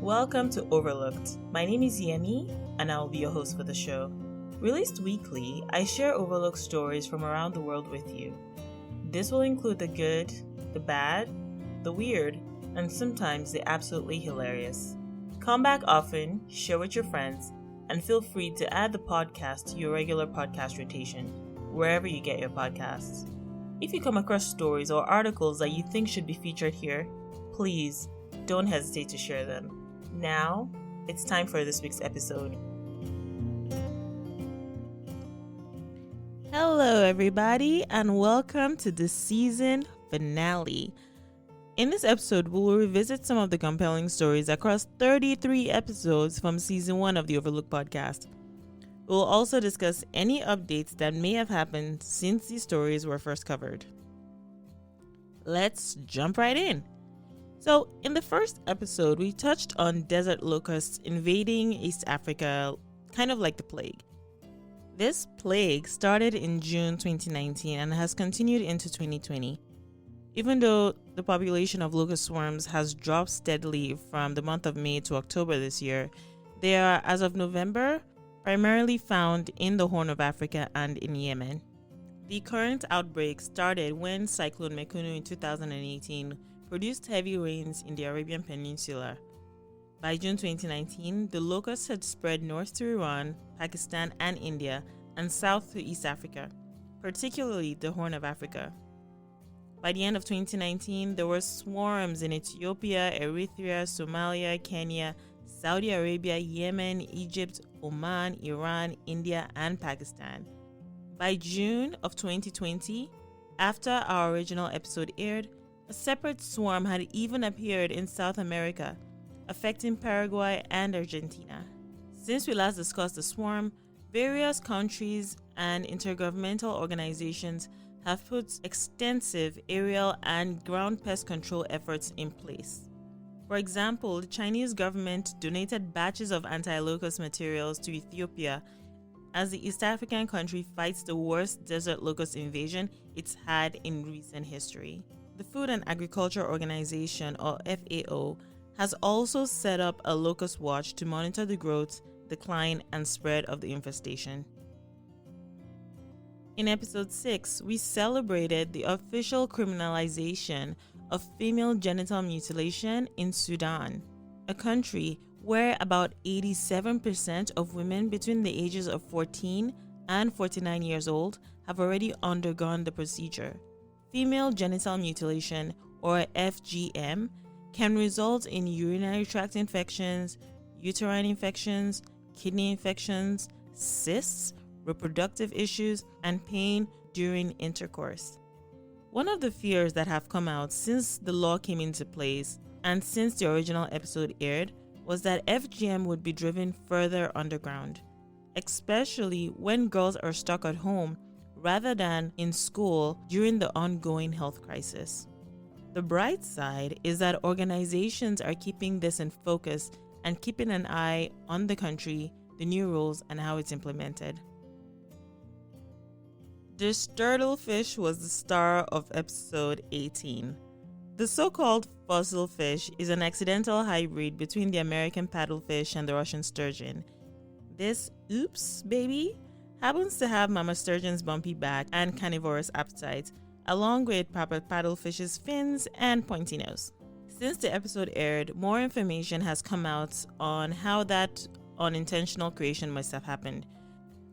Welcome to Overlooked. My name is Yemi, and I will be your host for the show. Released weekly, I share overlooked stories from around the world with you. This will include the good, the bad, the weird, and sometimes the absolutely hilarious. Come back often, share with your friends, and feel free to add the podcast to your regular podcast rotation, wherever you get your podcasts. If you come across stories or articles that you think should be featured here, please don't hesitate to share them. Now, it's time for this week's episode. Hello, everybody, and welcome to the season finale. In this episode, we will revisit some of the compelling stories across 33 episodes from season 1 of the Overlook podcast. We will also discuss any updates that may have happened since these stories were first covered. Let's jump right in. So, in the first episode, we touched on desert locusts invading East Africa, kind of like the plague. This plague started in June 2019 and has continued into 2020. Even though the population of locust swarms has dropped steadily from the month of May to October this year, they are, as of November, primarily found in the Horn of Africa and in Yemen. The current outbreak started when Cyclone Mekunu in 2018 produced heavy rains in the Arabian Peninsula. By June 2019, the locusts had spread north to Iran, Pakistan, and India, and south to East Africa, particularly the Horn of Africa. By the end of 2019, there were swarms in Ethiopia, Eritrea, Somalia, Kenya, Saudi Arabia, Yemen, Egypt, Oman, Iran, India, and Pakistan. By June of 2020, after our original episode aired, a separate swarm had even appeared in South America, affecting Paraguay and Argentina. Since we last discussed the swarm, various countries and intergovernmental organizations have put extensive aerial and ground pest control efforts in place. For example, the Chinese government donated batches of anti-locust materials to Ethiopia as the East African country fights the worst desert locust invasion it's had in recent history. The Food and Agriculture Organization, or FAO, has also set up a locust watch to monitor the growth, decline, and spread of the infestation. In episode 6, we celebrated the official criminalization of female genital mutilation in Sudan, a country where about 87% of women between the ages of 14 and 49 years old have already undergone the procedure. Female genital mutilation, or FGM, can result in urinary tract infections, uterine infections, kidney infections, cysts, reproductive issues, and pain during intercourse. One of the fears that have come out since the law came into place and since the original episode aired was that FGM would be driven further underground, especially when girls are stuck at home rather than in school during the ongoing health crisis. The bright side is that organizations are keeping this in focus and keeping an eye on the country, the new rules, and how it's implemented. This turtlefish was the star of episode 18. The so-called fossil fish is an accidental hybrid between the American paddlefish and the Russian sturgeon. This oops baby happens to have Mama Sturgeon's bumpy back and carnivorous appetite, along with Papa Paddlefish's fins and pointy nose. Since the episode aired, more information has come out on how that unintentional creation must have happened.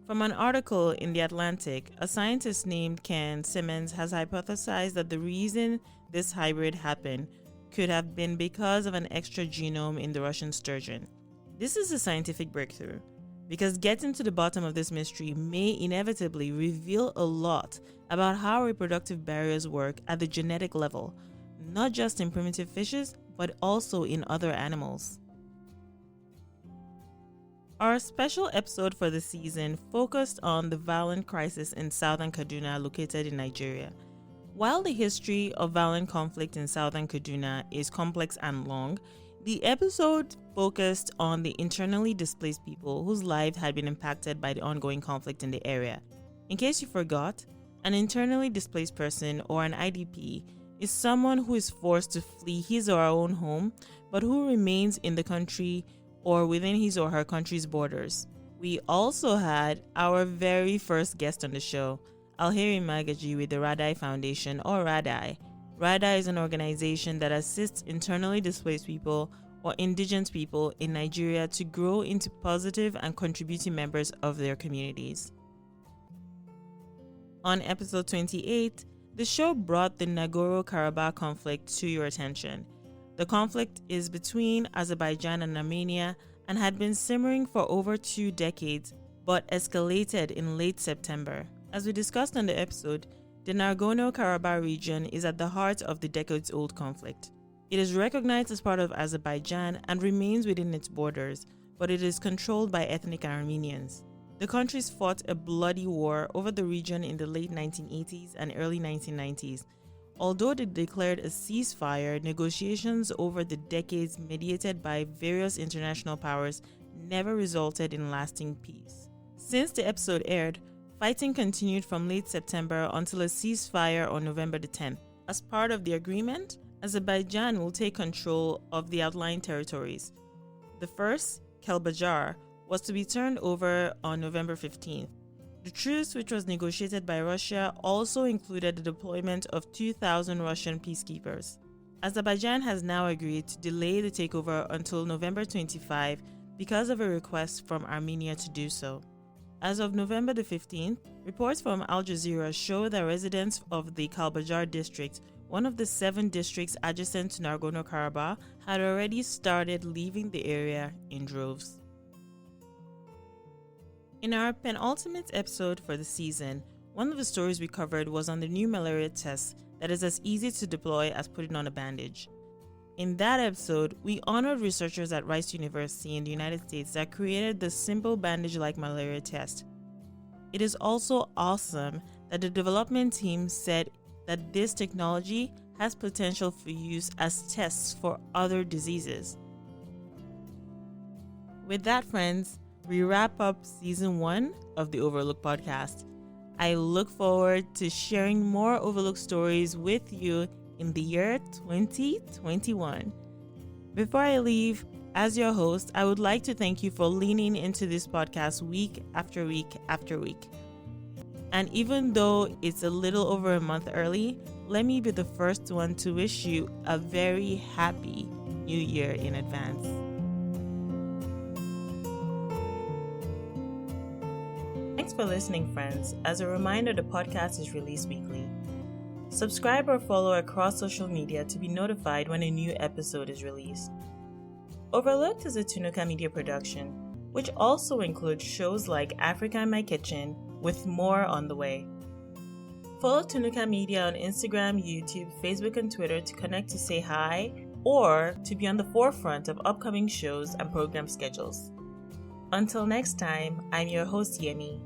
From an article in The Atlantic, a scientist named Ken Simmons has hypothesized that the reason this hybrid happened could have been because of an extra genome in the Russian sturgeon. This is a scientific breakthrough, because getting to the bottom of this mystery may inevitably reveal a lot about how reproductive barriers work at the genetic level, not just in primitive fishes, but also in other animals. Our special episode for the season focused on the violent crisis in southern Kaduna located in Nigeria. While the history of violent conflict in southern Kaduna is complex and long, the episode focused on the internally displaced people whose lives had been impacted by the ongoing conflict in the area. In case you forgot, an internally displaced person, or an IDP, is someone who is forced to flee his or her own home, but who remains in the country or within his or her country's borders. We also had our very first guest on the show, Alheri Magaji with the Radai Foundation, or Radai. Radai is an organization that assists internally displaced people or indigenous people in Nigeria to grow into positive and contributing members of their communities. On episode 28, the show brought the Nagorno-Karabakh conflict to your attention. The conflict is between Azerbaijan and Armenia and had been simmering for over 2 decades, but escalated in late September. As we discussed on the episode, the Nagorno-Karabakh region is at the heart of the decades-old conflict. It is recognized as part of Azerbaijan and remains within its borders, but it is controlled by ethnic Armenians. The countries fought a bloody war over the region in the late 1980s and early 1990s. Although they declared a ceasefire, negotiations over the decades mediated by various international powers never resulted in lasting peace. Since the episode aired, fighting continued from late September until a ceasefire on November the 10th. As part of the agreement, Azerbaijan will take control of the outlying territories. The first, Kalbajar, was to be turned over on November 15th. The truce, which was negotiated by Russia, also included the deployment of 2,000 Russian peacekeepers. Azerbaijan has now agreed to delay the takeover until November 25 because of a request from Armenia to do so. As of November the 15th, reports from Al Jazeera show that residents of the Kalbajar district, one of the 7 districts adjacent to Nagorno-Karabakh, had already started leaving the area in droves. In our penultimate episode for the season, one of the stories we covered was on the new malaria test that is as easy to deploy as putting on a bandage. In that episode, we honored researchers at Rice University in the United States that created the simple bandage-like malaria test. It is also awesome that the development team said that this technology has potential for use as tests for other diseases. With that, friends, we wrap up season 1 of the Overlook podcast. I look forward to sharing more Overlook stories with you in the year 2021. Before I leave, as your host, I would like to thank you for leaning into this podcast week after week after week. And even though it's a little over a month early, let me be the first one to wish you a very happy new year in advance. Thanks for listening, friends. As a reminder, the podcast is released weekly. Subscribe or follow across social media to be notified when a new episode is released. Overlooked is a Tunuka media production, which also includes shows like Africa in My Kitchen, with more on the way. Follow Tunuka Media on Instagram, YouTube, Facebook, and Twitter to connect to say hi or to be on the forefront of upcoming shows and program schedules. Until next time, I'm your host, Yemi.